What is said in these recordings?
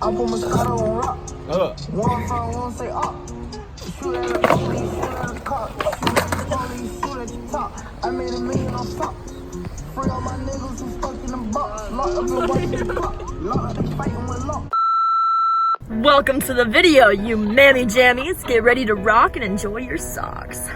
I put Moscato on rock. One front, one say up. Shoot at the police, shoot at the cop. Shoot at the police, shoot at the top. I made $1 million on top. Free all my niggas who stuck in the box. Lock up your wife in the block. Lock up the fighting with lock. Welcome to the video, you mammy jammies. Get ready to rock and enjoy your socks.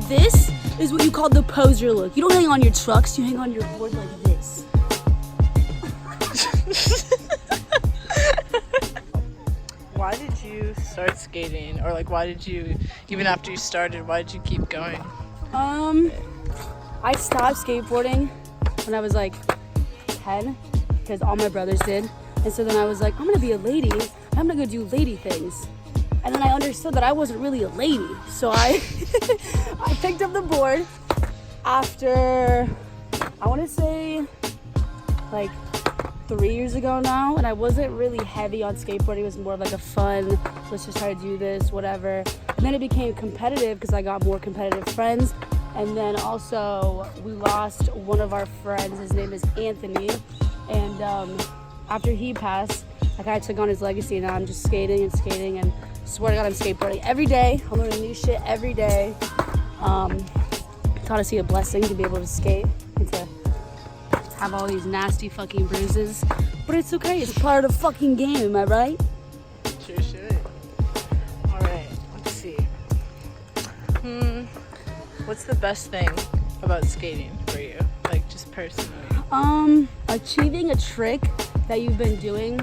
This is what you call the poser look. You don't hang on your trucks, you hang on your board like this. Why did you start skating? Or like why did you, even after you started, why did you keep going? I stopped skateboarding when I was like 10 because all my brothers did. And so then I was like, I'm gonna be a lady. I'm gonna go do lady things. And then I understood that I wasn't really a lady. So I I picked up the board after, I want to say like 3 years ago now. And I wasn't really heavy on skateboarding. It was more of like a fun, let's just try to do this, whatever. And then it became competitive because I got more competitive friends. And then also we lost one of our friends. His name is Anthony. And after he passed, I kind of took on his legacy. And now I'm just skating and skating and swear to God, I'm skateboarding every day. I'm learning new shit every day. It's honestly a blessing to be able to skate and to have all these nasty fucking bruises. But it's okay, it's part of the fucking game, am I right? Sure should. Alright, let's see. What's the best thing about skating for you? Like just personally? Achieving a trick that you've been doing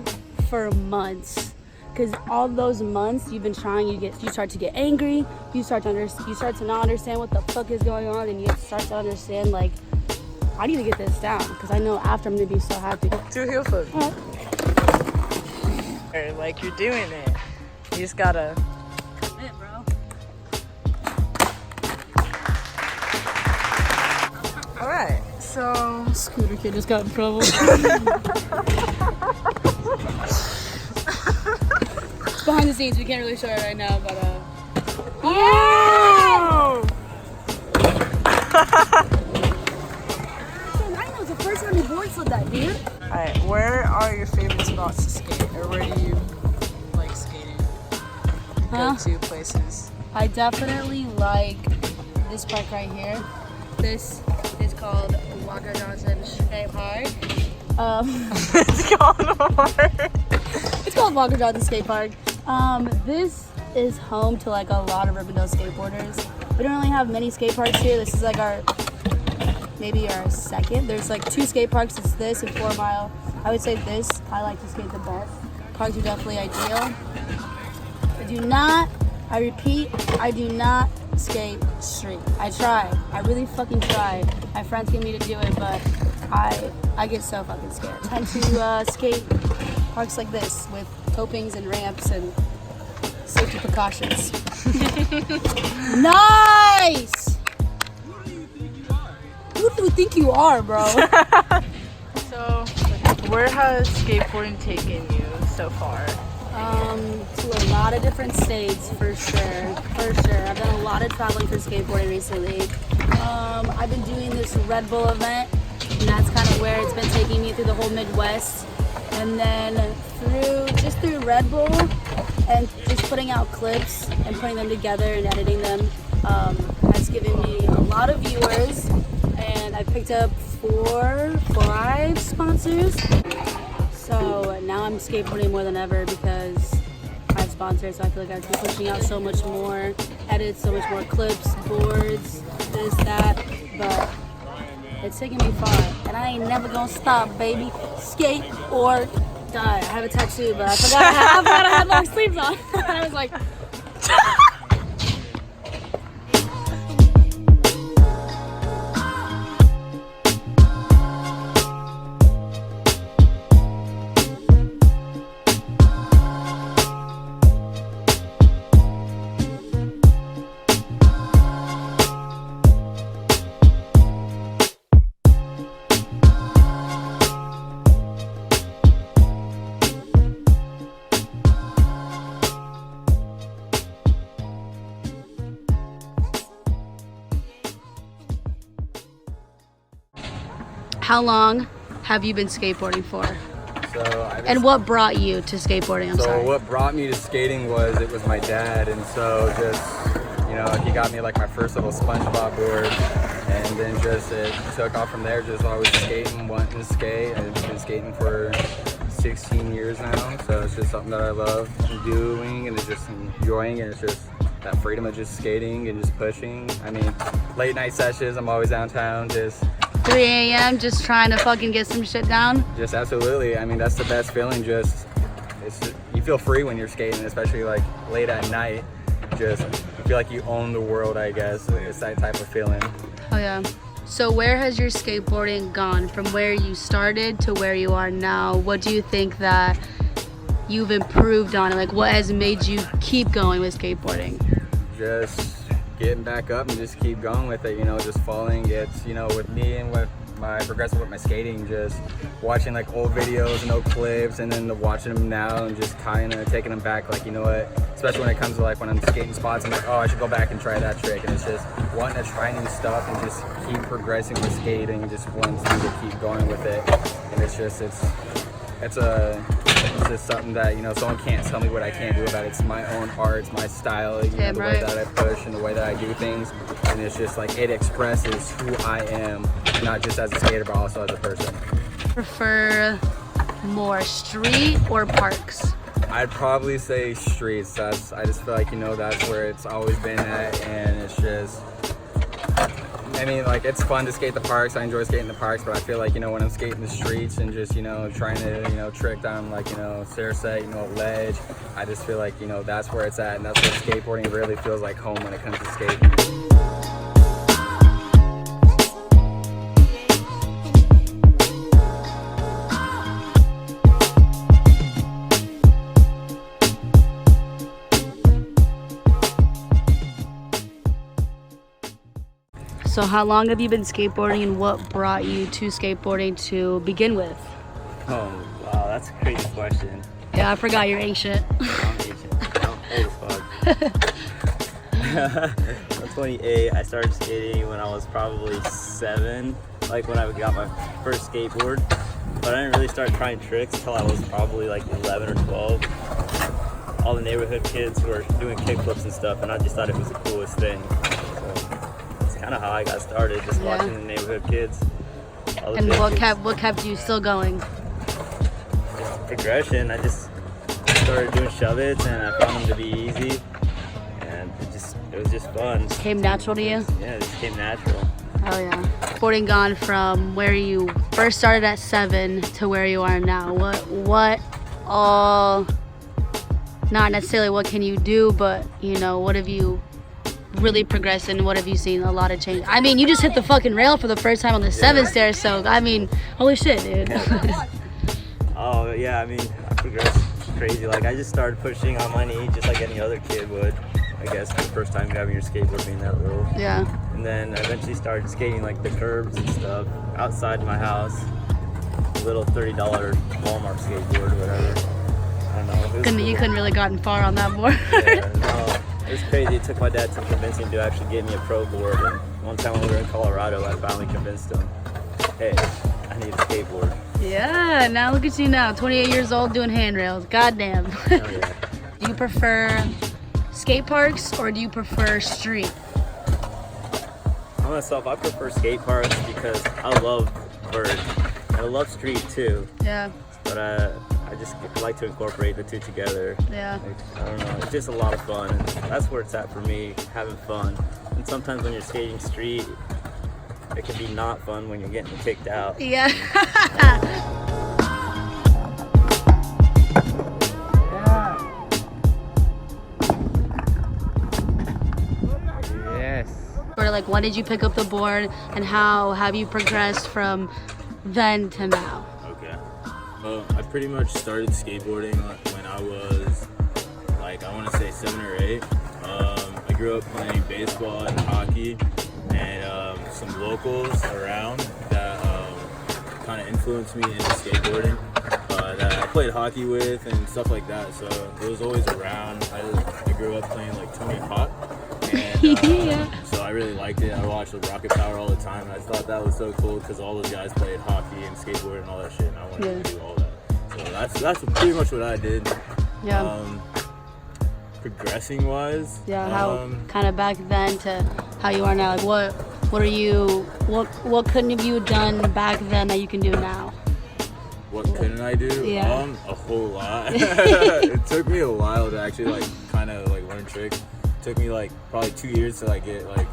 for months. Because all those months you've been trying, you start to get angry, you start to not understand what the fuck is going on, and you start to understand like, I need to get this down because I know after I'm gonna be so happy. Do a heel flip. Or like you're doing it. You just gotta Commit, bro. Alright, so Scooter kid just got in trouble. Behind the scenes, we can't really show it right now, but yeah! I know, it's the first time you board slid that, dude. Alright, where are your favorite spots to skate? Or where do you like skating? Go-to places? I definitely like this park right here. This is called Walker Johnson Skate Park. It's called what? It's called Walker Johnson Skate Park. This is home to like a lot of Rivendell skateboarders. We don't really have many skate parks here. This is like maybe our second. There's like 2 skate parks. It's this and 4 Mile. I would say this, I like to skate the best. Parks are definitely ideal. I repeat, I do not skate street. I try. I really fucking try. My friends get me to do it, but I get so fucking scared. I tend to skate parks like this with copings and ramps and safety precautions. Nice! Who do you think you are, bro? So, where has skateboarding taken you so far? To a lot of different states, for sure. I've done a lot of traveling for skateboarding recently. I've been doing this Red Bull event, and that's kind of where it's been taking me through the whole Midwest. And then through Red Bull and just putting out clips and putting them together and editing them has given me a lot of viewers, and I picked up 5 sponsors. So now I'm skateboarding more than ever because I have sponsors. So I feel like I can be pushing out so much more edits, so much more clips, boards, this, that. But it's taking me far, and I ain't never gonna stop, baby. Skate or die. I have a tattoo, but I forgot I had long sleeves on. I was like. How long have you been skateboarding for? And what brought you to skateboarding? I'm sorry. So what brought me to skating was my dad, and so just, you know, he got me like my first little SpongeBob board, and then just it took off from there. Just always skating, wanting to skate. I've been skating for 16 years now, so it's just something that I love doing, and it's just enjoying, and it's just that freedom of just skating and just pushing. I mean, late night sessions, I'm always downtown, just 3 a.m. just trying to fucking get some shit down? Just absolutely. I mean, that's the best feeling. Just, you feel free when you're skating, especially like late at night. Just, you feel like you own the world, I guess. It's that type of feeling. Oh yeah. So where has your skateboarding gone from where you started to where you are now? What do you think that you've improved on? Like, what has made you keep going with skateboarding? Just getting back up and just keep going with it, you know, just following it, you know, with me and with my progressing with my skating, just watching like old videos and old clips, and then watching them now and just kind of taking them back, like, you know what, especially when it comes to like when I'm skating spots, I'm like, oh, I should go back and try that trick, and it's just wanting to try new stuff and just keep progressing with skating and just wanting to keep going with it. And it's just, it's just something that, you know, someone can't tell me what I can't do about it. It's my own art, it's my style, you know, the way that I push and the way that I do things, and it's just like it expresses who I am, not just as a skater but also as a person. Prefer more street or parks? I'd probably say streets. I just feel like, you know, that's where it's always been at, and it's just, I mean, like, it's fun to skate the parks. I enjoy skating the parks, but I feel like, you know, when I'm skating the streets and just, you know, trying to, you know, trick down, like, you know, stair set, you know, ledge, I just feel like, you know, that's where it's at, and that's where skateboarding really feels like home when it comes to skating. So how long have you been skateboarding, and what brought you to skateboarding to begin with? Oh, wow, that's a crazy question. Yeah, I forgot you're ancient. I'm ancient. I'm old as fuck. I'm 28. I started skating when I was probably 7, like when I got my first skateboard. But I didn't really start trying tricks until I was probably like 11 or 12. All the neighborhood kids were doing kickflips and stuff, and I just thought it was the coolest thing. Kind of how I got started, just watching the neighborhood kids. And what kept you still going? Just progression. I just started doing shove-its, and I found them to be easy, and it was just fun. It came natural to you? Yeah, it just came natural. Oh yeah. Boarding gone from where you first started at 7 to where you are now. What all, not necessarily what can you do, but, you know, what have you really progressed, and what have you seen a lot of change? I mean, you just hit the fucking rail for the first time on the 7 stairs, so I mean, holy shit, dude. Oh yeah, I mean, I progressed crazy. Like, I just started pushing on my knee just like any other kid would, I guess, the first time having your skateboard being that little. Yeah. And then I eventually started skating like the curbs and stuff outside my house. A little $30 Walmart skateboard, whatever. I don't know. You couldn't really gotten far on that board. Yeah, no. It was crazy. It took my dad some convincing to actually get me a pro board. And one time when we were in Colorado, I finally convinced him, hey, I need a skateboard. Yeah, now look at you now, 28 years old doing handrails. Goddamn. Oh, yeah. Do you prefer skate parks or do you prefer street? I myself, I prefer skate parks because I love preferred. I love street too, Yeah. but I just like to incorporate the two together. Yeah. Like, I don't know, it's just a lot of fun. And that's where it's at for me, having fun. And sometimes when you're skating street, it can be not fun when you're getting kicked out. Yeah. Yes. Or like, when did you pick up the board, and how have you progressed from then to now? Okay. Well, I pretty much started skateboarding when I was, like, I want to say 7 or 8. I grew up playing baseball and hockey, and some locals around that kind of influenced me into skateboarding. That I played hockey with and stuff like that, so it was always around. I grew up playing like Tony Hawk, and Yeah. so I really liked it. I watched the Rocket Power all the time, and I thought that was so cool because all those guys played hockey and skateboard and all that shit, and I wanted to do all that. So that's pretty much what I did. Yeah. Progressing wise, Yeah, how kind of back then to how you are now? Like, what couldn't have you done back then that you can do now? what couldn't I do? Yeah. A whole lot. It took me a while to actually like kind of like learn tricks. It took me like probably 2 years to like get like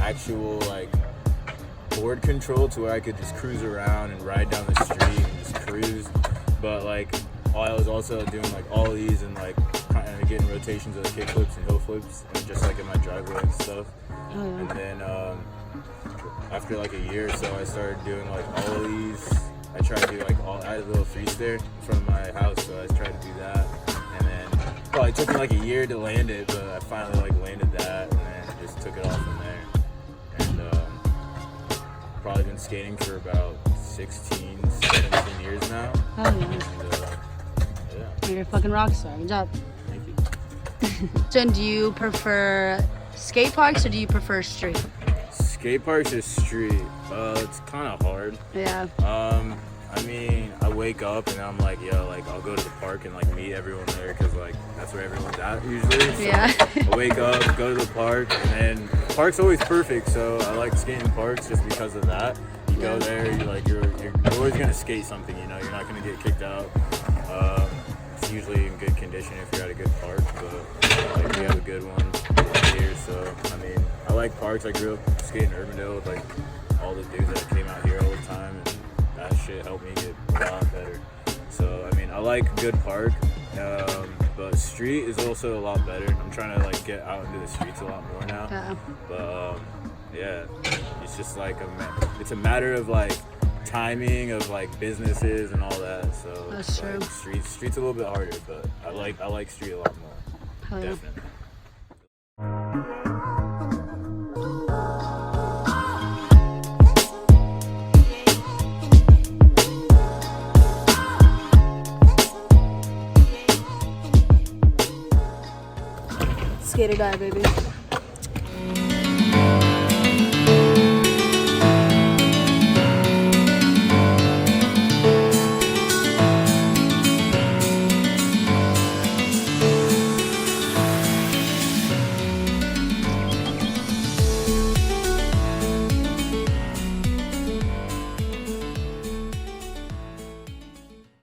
actual like board control to where I could just cruise around and ride down the street and just cruise. But like I was also doing like ollies and like kind of getting rotations of the kick flips and hill flips, and just like in my driveway and stuff. Oh, yeah. And then after like a year or so, I started doing like ollies. I tried to do like I had a little free stair in front of my house, so I tried to do that. And then probably took me like a year to land it, but I finally like landed that, and then just took it off from there. And probably been skating for about 16, 17 years now. Oh yeah. And, yeah, You're a fucking rock star. Good job. thank you. So, do you prefer skate parks or do you prefer street? Skate parks or street? It's kind of hard. Yeah. I mean, I wake up and I'm like, yo, like I'll go to the park and like meet everyone there because like that's where everyone's at usually. So Yeah. I wake up, go to the park, and then the park's always perfect. So I like skating parks just because of that. You go there, you're always gonna skate something. You know, you're not gonna get kicked out. It's usually in good condition if you're at a good park, but like we have a good one here. So I mean, I like parks. I grew up skating Urbandale with like all the dudes that came out here all the time, and that shit helped me get a lot better. So I mean, I like a good park, but street is also a lot better. I'm trying to like get out into the streets a lot more now. Yeah. But yeah, it's just like it's a matter of like timing of like businesses and all that. So That's like, true. Street's a little bit harder, but I like street a lot more. Hell yeah. Definitely. Skate or die, baby.